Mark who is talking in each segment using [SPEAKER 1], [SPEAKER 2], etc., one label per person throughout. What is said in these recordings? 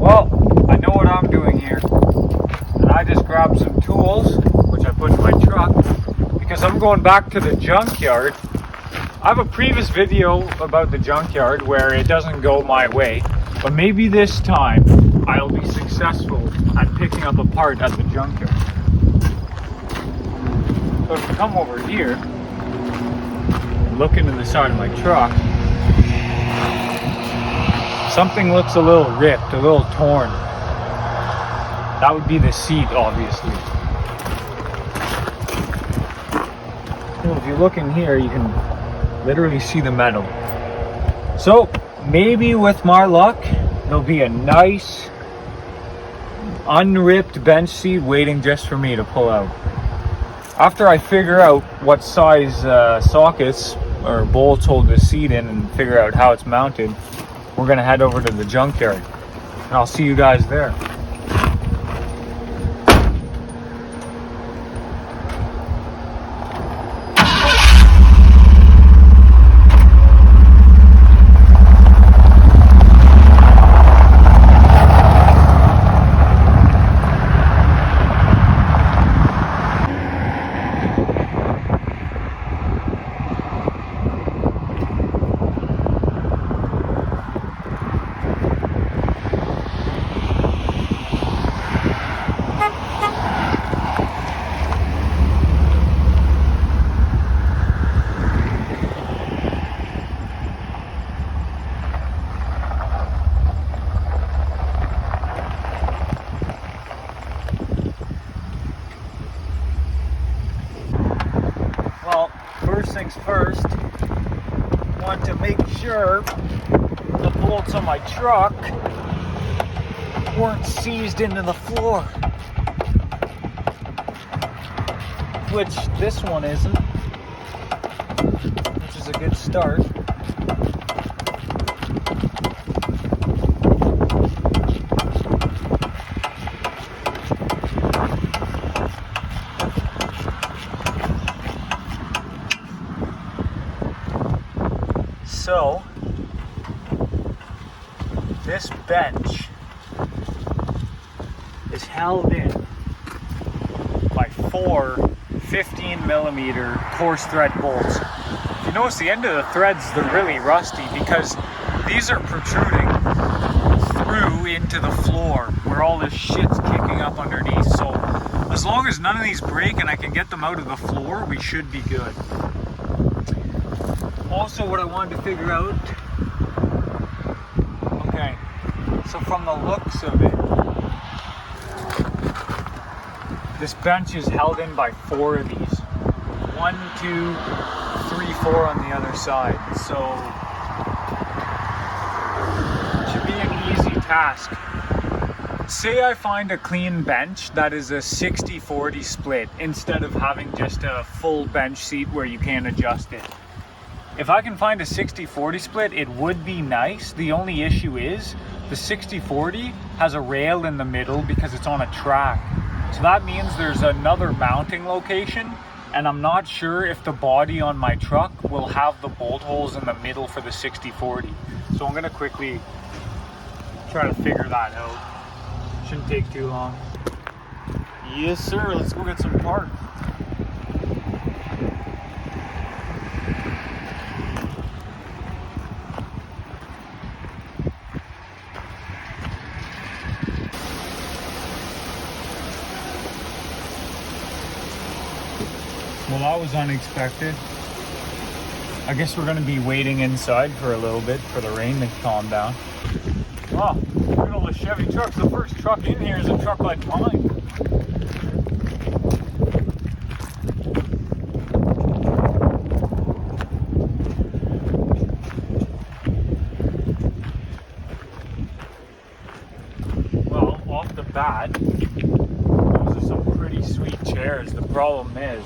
[SPEAKER 1] Well, I know what I'm doing here, and I just grabbed some tools, which I put in my truck, because I'm going back to the junkyard. I have a previous video about the junkyard where it doesn't go my way, but maybe this time I'll be successful at picking up a part at the junkyard. So if you come over here and look into the side of my truck, something looks a little ripped, a little torn. That would be the seat, obviously. Well, if you look in here, you can literally see the metal. So maybe with my luck, there'll be a nice unripped bench seat waiting just for me to pull out. After I figure out what size sockets or bolts hold the seat in and figure out how it's mounted, we're gonna head over to the junkyard, and I'll see you guys there. Well, first things first, I want to make sure the bolts on my truck weren't seized into the floor, which this one isn't, which is a good start. So, this bench is held in by four 15mm coarse thread bolts. If you notice, the end of the threads, they're really rusty because these are protruding through into the floor where all this shit's kicking up underneath. So as long as none of these break and I can get them out of the floor, we should be good. Also, what I wanted to figure out, okay, so from the looks of it, this bench is held in by four of these. 1, 2, 3, 4 on the other side. So it should be an easy task. Say I find a clean bench that is a 60-40 split instead of having just a full bench seat where you can't adjust it. If I can find a 60-40 split, it would be nice. The only issue is the 60-40 has a rail in the middle because it's on a track. So that means there's another mounting location, and I'm not sure if the body on my truck will have the bolt holes in the middle for the 60-40. So I'm gonna quickly try to figure that out. Shouldn't take too long. Yes, sir, let's go get some parts. Well, that was unexpected. I guess we're going to be waiting inside for a little bit for the rain to calm down. Oh, look at all the Chevy trucks. The first truck in here is a truck like mine. Well, off the bat, those are some pretty sweet chairs. The problem is,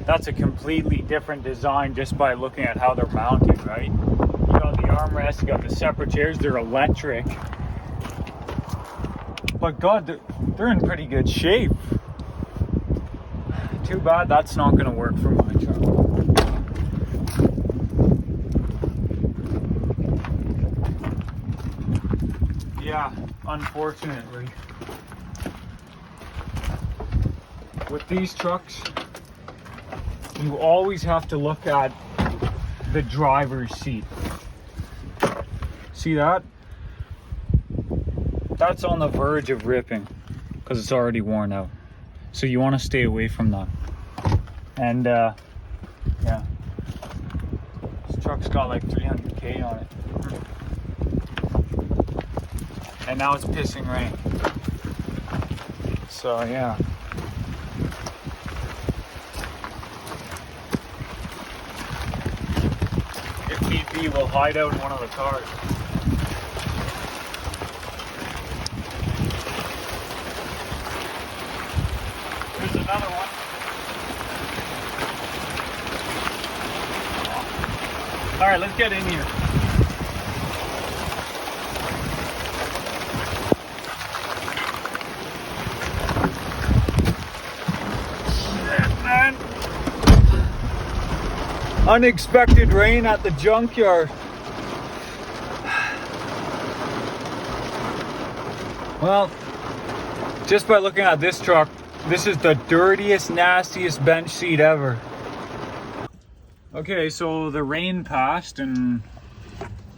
[SPEAKER 1] that's a completely different design just by looking at how they're mounted, right? You got the armrest, you got the separate chairs, they're electric. But God, they're in pretty good shape. Too bad that's not going to work for my truck. Yeah, unfortunately. With these trucks, you always have to look at the driver's seat. See that? That's on the verge of ripping because it's already worn out. So you want to stay away from that. And yeah, this truck's got like 300K on it. And now it's pissing rain. So yeah. If need be, we'll hide out in one of the cars. There's another one. All right, let's get in here. Man. Unexpected rain at the junkyard. Well, just by looking at this truck, this is the dirtiest, nastiest bench seat ever. Okay, so the rain passed and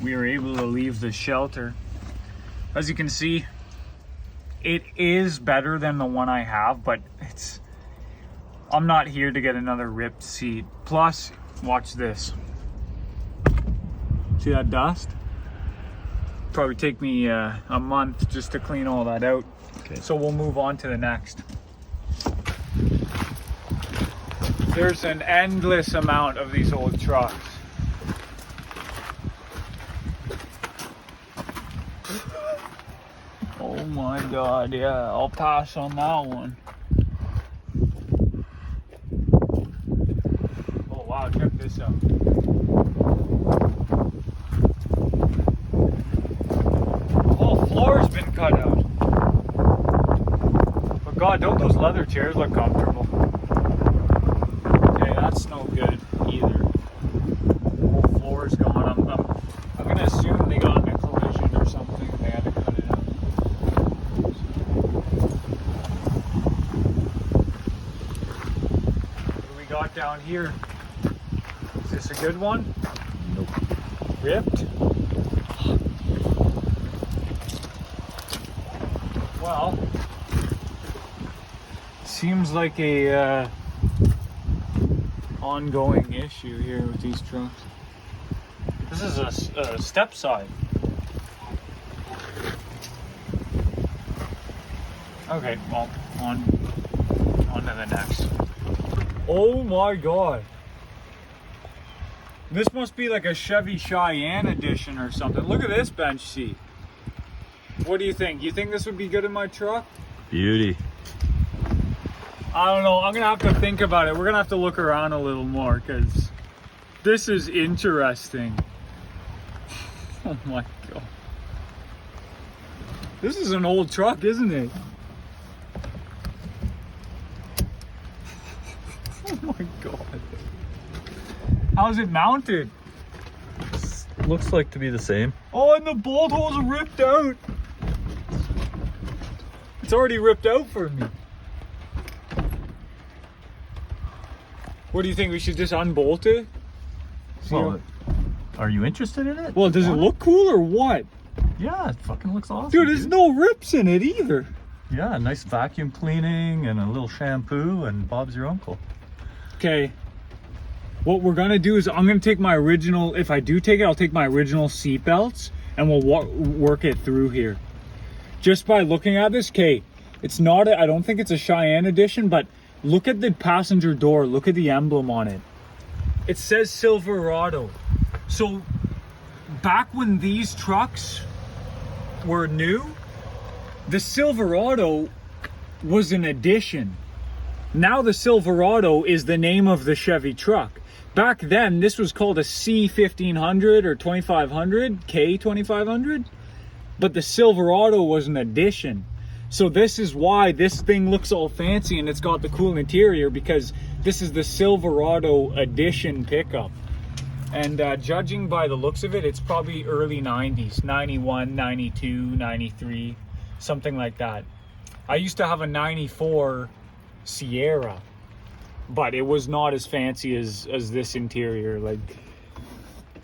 [SPEAKER 1] we were able to leave the shelter. As you can see, it is better than the one I have, but I'm not here to get another ripped seat. Plus, watch this. See that dust? Probably take me a month just to clean all that out. Okay. So we'll move on to the next. There's an endless amount of these old trucks. Oh my God, yeah, I'll pass on that one. Oh wow, check this out. The whole floor's been cut out. But God, don't those leather chairs look comfortable? Okay, that's no good either. The whole floor's gone. I'm gonna assume they got in a collision or something. They had to cut it out. What do we got down here? Is this a good one?
[SPEAKER 2] Nope.
[SPEAKER 1] Ripped? Well, seems like a ongoing issue here with these trucks. This is a step side. Okay, well, on to the next. Oh my God. This must be like a Chevy Cheyenne edition or something. Look at this bench seat. What do you think? You think this would be good in my truck?
[SPEAKER 2] Beauty.
[SPEAKER 1] I don't know. I'm going to have to think about it. We're going to have to look around a little more because this is interesting. Oh my God. This is an old truck, isn't it? Oh my God. How's it mounted?
[SPEAKER 2] Looks like to be the same.
[SPEAKER 1] Oh, and the bolt holes are ripped out. It's already ripped out for me. What do you think? We should just unbolt it?
[SPEAKER 2] Well, are you interested in it?
[SPEAKER 1] Well, does it look cool or what?
[SPEAKER 2] Yeah, it fucking looks awesome.
[SPEAKER 1] Dude, there's no rips in it either.
[SPEAKER 2] Yeah, nice vacuum cleaning and a little shampoo and Bob's your uncle.
[SPEAKER 1] Okay. What we're gonna do is I'm gonna take my original, if I do take it, I'll take my original seat belts and we'll work it through here. Just by looking at this, okay, it's not, I don't think it's a Cheyenne edition, but look at the passenger door, look at the emblem on it. It says Silverado. So back when these trucks were new, the Silverado was an addition. Now the Silverado is the name of the Chevy truck. Back then, this was called a C1500 or 2500, K2500, but the Silverado was an addition. So this is why this thing looks all fancy and it's got the cool interior, because this is the Silverado edition pickup. And judging by the looks of it, it's probably early 90s, 91, 92, 93. something like that. I used to have a 94 Sierra, but it was not as fancy as this interior. Like,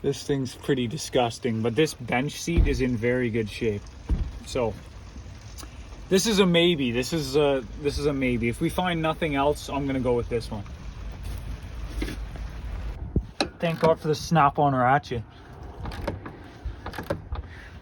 [SPEAKER 1] this thing's pretty disgusting, but this bench seat is in very good shape. So this is a maybe. This is a maybe. If we find nothing else, I'm gonna go with this one. Thank God for the Snap-on ratchet.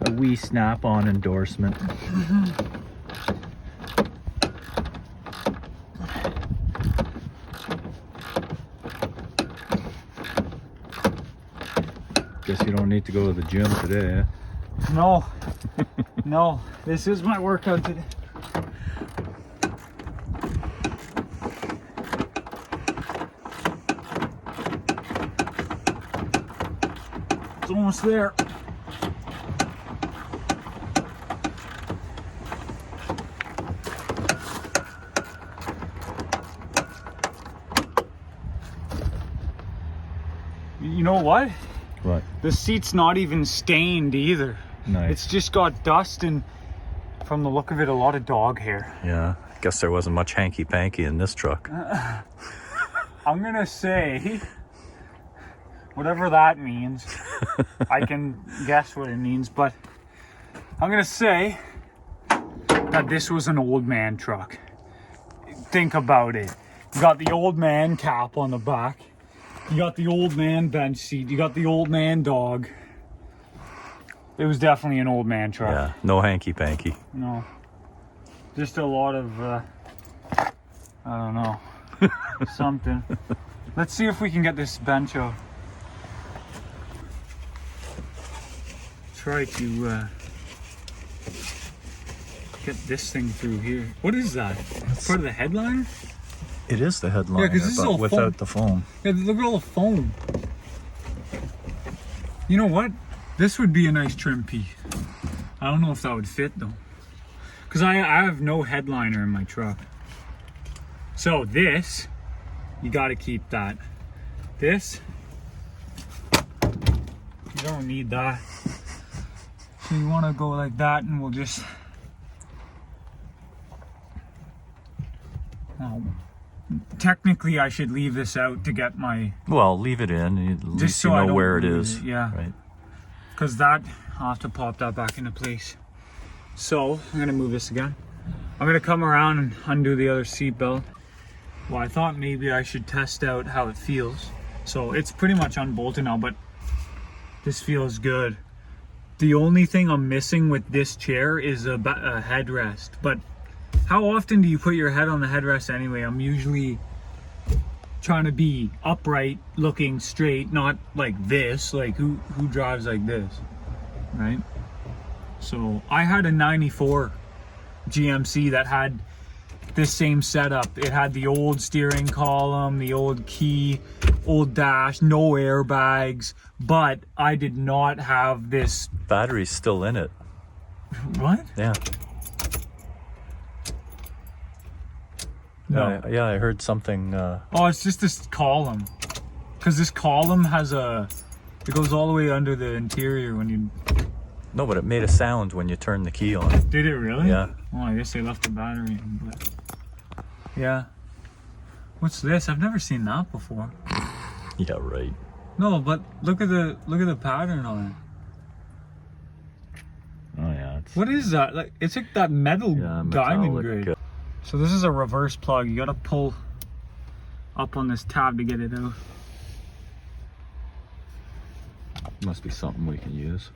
[SPEAKER 2] A wee Snap-on endorsement. Guess you don't need to go to the gym today, eh?
[SPEAKER 1] No, no, this is my workout today. It's almost there. You know what?
[SPEAKER 2] What?
[SPEAKER 1] The seat's not even stained either.
[SPEAKER 2] Nice.
[SPEAKER 1] It's just got dust and, from the look of it, a lot of dog hair.
[SPEAKER 2] Yeah, I guess there wasn't much hanky-panky in this truck.
[SPEAKER 1] I'm gonna say, whatever that means, I can guess what it means, but I'm gonna say that this was an old man truck. Think about it. You got the old man cap on the back. You got the old man bench seat. You got the old man dog. It was definitely an old man truck.
[SPEAKER 2] Yeah, no hanky-panky.
[SPEAKER 1] No. Just a lot of, I don't know, something. Let's see if we can get this bench out. Try to get this thing through here. What is that? Part of the headliner?
[SPEAKER 2] It is the headliner,
[SPEAKER 1] Yeah, 'cause this is all
[SPEAKER 2] without
[SPEAKER 1] foam.
[SPEAKER 2] the foam.
[SPEAKER 1] Yeah, look at all the foam. You know what? This would be a nice trim piece. I don't know if that would fit though. Because I have no headliner in my truck. So this, you gotta keep that. This, you don't need that. So you wanna go like that and we'll just... Oh. Technically, I should leave this out to get my...
[SPEAKER 2] Well, leave it in. At least
[SPEAKER 1] so
[SPEAKER 2] you
[SPEAKER 1] I
[SPEAKER 2] know
[SPEAKER 1] don't
[SPEAKER 2] where it
[SPEAKER 1] lose
[SPEAKER 2] is.
[SPEAKER 1] it, yeah.
[SPEAKER 2] Right.
[SPEAKER 1] Because that, I'll have to pop that back into place. So, I'm gonna move this again. I'm gonna come around and undo the other seat belt. Well, I thought maybe I should test out how it feels. So, it's pretty much unbolted now, but this feels good. The only thing I'm missing with this chair is a headrest. But how often do you put your head on the headrest anyway? I'm usually trying to be upright, looking straight, not like this. Like who drives like this, right? So I had a 94 GMC that had this same setup. It had the old steering column, the old key, old dash, no airbags, but I did not have this.
[SPEAKER 2] Battery's still in it.
[SPEAKER 1] What?
[SPEAKER 2] Yeah.
[SPEAKER 1] No.
[SPEAKER 2] Yeah, I heard something.
[SPEAKER 1] Oh, it's just this column. Because this column has it goes all the way under the interior when you...
[SPEAKER 2] No, but it made a sound when you turned the key on.
[SPEAKER 1] Did it really?
[SPEAKER 2] Yeah.
[SPEAKER 1] Well, I guess they left the battery in, but... Yeah. What's this? I've never seen that before.
[SPEAKER 2] Yeah, right.
[SPEAKER 1] No, but look at the pattern on it.
[SPEAKER 2] Oh yeah.
[SPEAKER 1] What is that? Like, it's like that metal diamond
[SPEAKER 2] metallic,
[SPEAKER 1] grade. So this is a reverse plug. You gotta pull up on this tab to get it out.
[SPEAKER 2] Must be something we can use.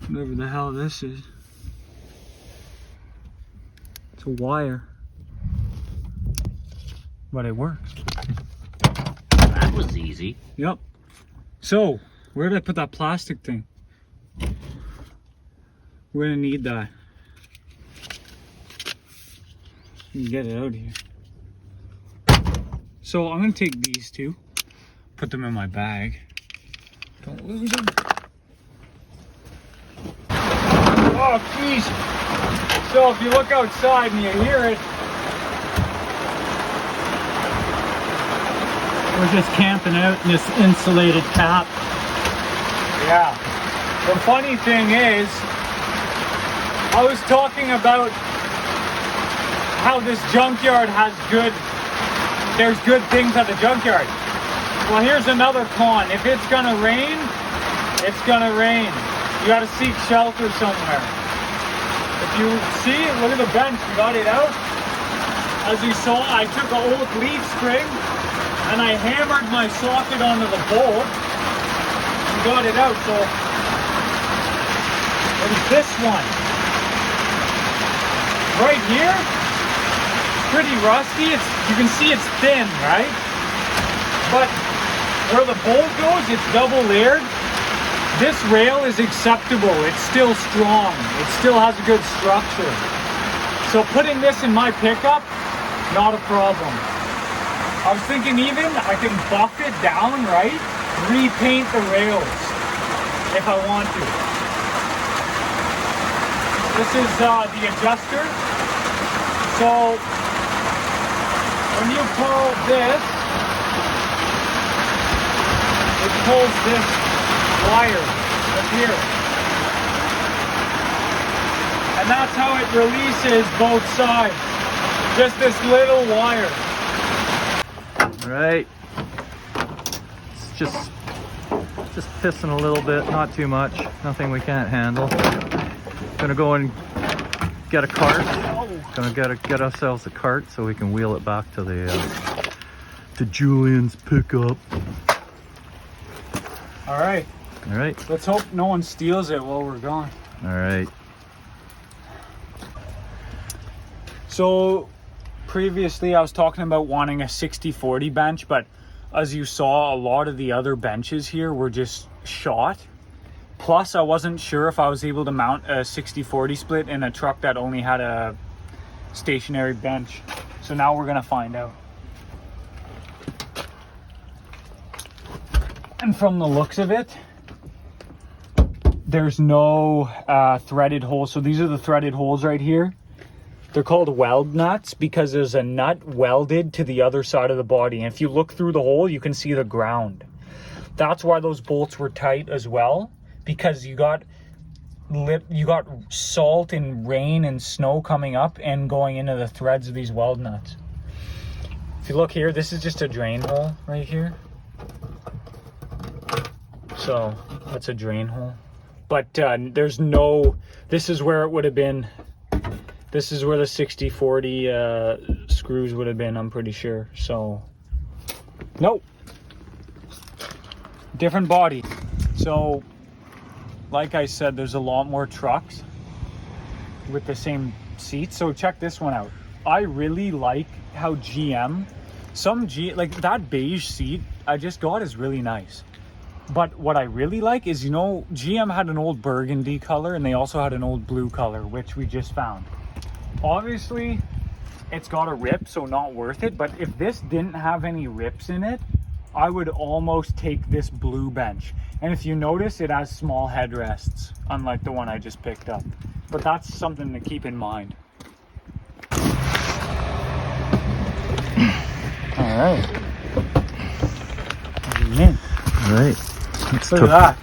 [SPEAKER 1] Whatever the hell this is. It's a wire. But it works.
[SPEAKER 3] That was easy.
[SPEAKER 1] Yep. So, where did I put that plastic thing? We're gonna need that. You can get it out of here. So I'm gonna take these two, put them in my bag. Don't lose them. Oh, jeez. So if you look outside and you hear it,
[SPEAKER 3] We're just camping out in this insulated cap.
[SPEAKER 1] yeah. The funny thing is, I was talking about how this junkyard has there's good things at the junkyard. Well, here's another con. If it's gonna rain, it's gonna rain. You gotta seek shelter somewhere. If you see, look at the bench, we got it out. As you saw, I took an old leaf spring and I hammered my socket onto the bolt and got it out. So, there's this one. Right here, pretty rusty. You can see it's thin, right? But where the bolt goes, it's double layered. This rail is acceptable. It's still strong. It still has a good structure. So putting this in my pickup, not a problem. I was thinking even I can buff it down, right? Repaint the rails if I want to. This is the adjuster. So when you pull this, it pulls this wire up here. And that's how it releases both sides. Just this little wire.
[SPEAKER 2] All right. It's just pissing a little bit, not too much. Nothing we can't handle. Gonna go and get a cart. Gonna get ourselves a cart so we can wheel it back to the to Julian's pickup.
[SPEAKER 1] All right.
[SPEAKER 2] All right.
[SPEAKER 1] Let's hope no one steals it while we're gone.
[SPEAKER 2] All right.
[SPEAKER 1] So previously I was talking about wanting a 60/40 bench, but as you saw, a lot of the other benches here were just shot. Plus, I wasn't sure if I was able to mount a 60/40 split in a truck that only had a stationary bench. So now we're gonna find out. And from the looks of it, there's no threaded holes. So these are the threaded holes right here. They're called weld nuts because there's a nut welded to the other side of the body. And if you look through the hole, you can see the ground. That's why those bolts were tight as well, because you got salt and rain and snow coming up and going into the threads of these weld nuts. If you look here, this is just a drain hole right here. So that's a drain hole. But there's no, this is where it would have been. This is where the 60/40 screws would have been, I'm pretty sure. So, nope. Different body. So, like I said, there's a lot more trucks with the same seats. So check this one out. I really like how like that beige seat I just got is really nice. But what I really like is, you know, GM had an old burgundy color and they also had an old blue color, which we just found. Obviously, it's got a rip, so not worth it. But if this didn't have any rips in it, I would almost take this blue bench. And if you notice, it has small headrests, unlike the one I just picked up. But that's something to keep in mind. All right. In.
[SPEAKER 2] All right.
[SPEAKER 1] Look at that.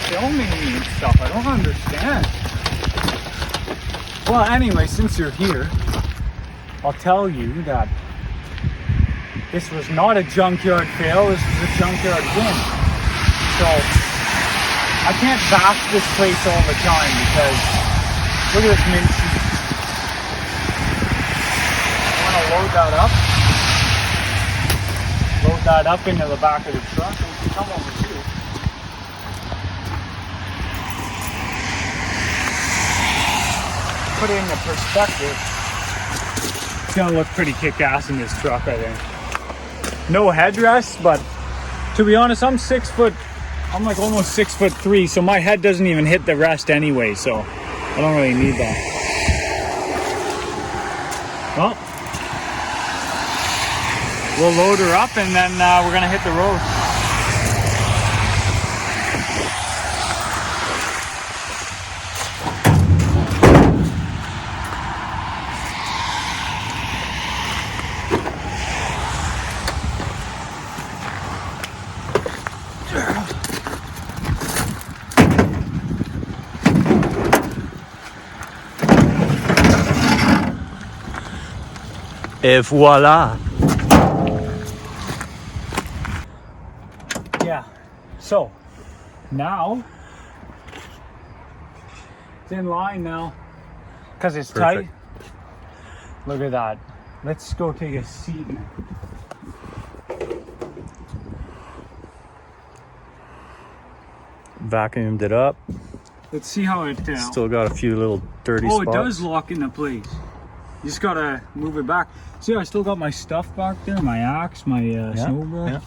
[SPEAKER 1] Filming me and stuff. I don't understand. Well, anyway, since you're here, I'll tell you that this was not a junkyard fail. This was a junkyard win. So I can't bash this place all the time because look at this mint sheet. I want to load that up. Load that up into the back of the truck and come over here. Put it into perspective, it's gonna look pretty kick-ass in this truck, I think. No headrest, but to be honest, I'm 6 foot, I'm like almost 6'3", so my head doesn't even hit the rest anyway, so I don't really need that. Well, we'll load her up and then we're gonna hit the road.
[SPEAKER 2] Et voila.
[SPEAKER 1] Yeah. So now it's in line now because it's
[SPEAKER 2] Perfect.
[SPEAKER 1] tight. Look at that. Let's go take a seat.
[SPEAKER 2] Vacuumed it up.
[SPEAKER 1] Let's see how it.
[SPEAKER 2] Still got a few little dirty
[SPEAKER 1] Oh,
[SPEAKER 2] spots.
[SPEAKER 1] it does lock into place. You just gotta move it back. See, I still got my stuff back there. My axe, my snowball,
[SPEAKER 2] yeah.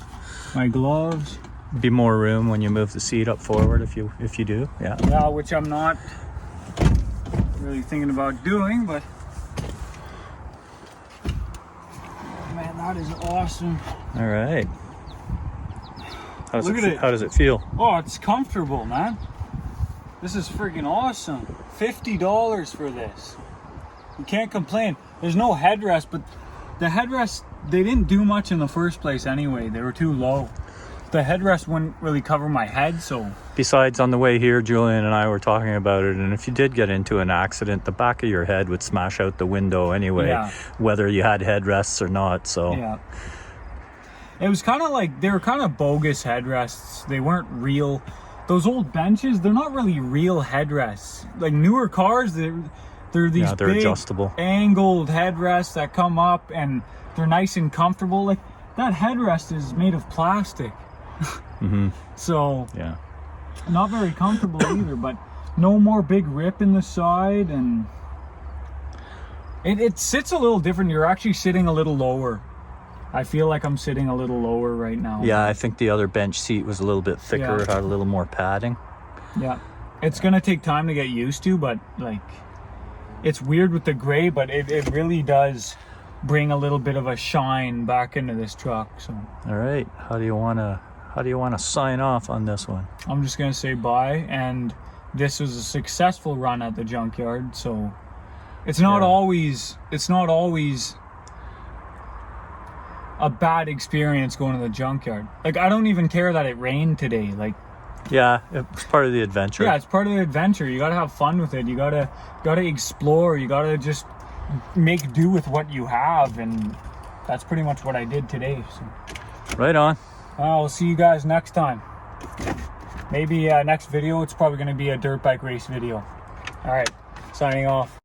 [SPEAKER 1] my gloves.
[SPEAKER 2] Be more room when you move the seat up forward if you do. Yeah.
[SPEAKER 1] Yeah, which I'm not really thinking about doing, but man, that is awesome.
[SPEAKER 2] All right.
[SPEAKER 1] Look at it.
[SPEAKER 2] How does it feel?
[SPEAKER 1] Oh, it's comfortable, man. This is freaking awesome. $50 for this. You can't complain. There's no headrest, but the headrest, they didn't do much in the first place anyway. They were too low. The headrest wouldn't really cover my head, so.
[SPEAKER 2] Besides, on the way here, Julian and I were talking about it, and if you did get into an accident, the back of your head would smash out the window anyway,
[SPEAKER 1] Yeah.
[SPEAKER 2] whether you had headrests or not. So
[SPEAKER 1] Yeah. It was kind of like, they were kind of bogus headrests. They weren't real. Those old benches, they're not really real headrests. Like newer cars, they're these
[SPEAKER 2] they're
[SPEAKER 1] big
[SPEAKER 2] adjustable,
[SPEAKER 1] angled headrests that come up and they're nice and comfortable. Like that headrest is made of plastic. So
[SPEAKER 2] yeah.
[SPEAKER 1] not very comfortable either, but no more big rip in the side, and it sits a little different. You're actually sitting a little lower. I feel like I'm sitting a little lower right now.
[SPEAKER 2] Yeah, I think the other bench seat was a little bit thicker,
[SPEAKER 1] Yeah.
[SPEAKER 2] had a little more padding.
[SPEAKER 1] Yeah. It's gonna take time to get used to, but like it's weird with the gray, but it really does bring a little bit of a shine back into this truck. So
[SPEAKER 2] All right, how do you wanna sign off on this one?
[SPEAKER 1] I'm just gonna say bye, and this was a successful run at the junkyard. So it's not always a bad experience going to the junkyard. Like I don't even care that it rained today. Like
[SPEAKER 2] Yeah, it's part of the adventure.
[SPEAKER 1] yeah, it's part of the adventure. You gotta have fun with it. You gotta explore. You gotta just make do with what you have, and that's pretty much what I did today. So
[SPEAKER 2] Right on.
[SPEAKER 1] I'll see you guys next time. Maybe next video, it's probably gonna be a dirt bike race video. All right, signing off.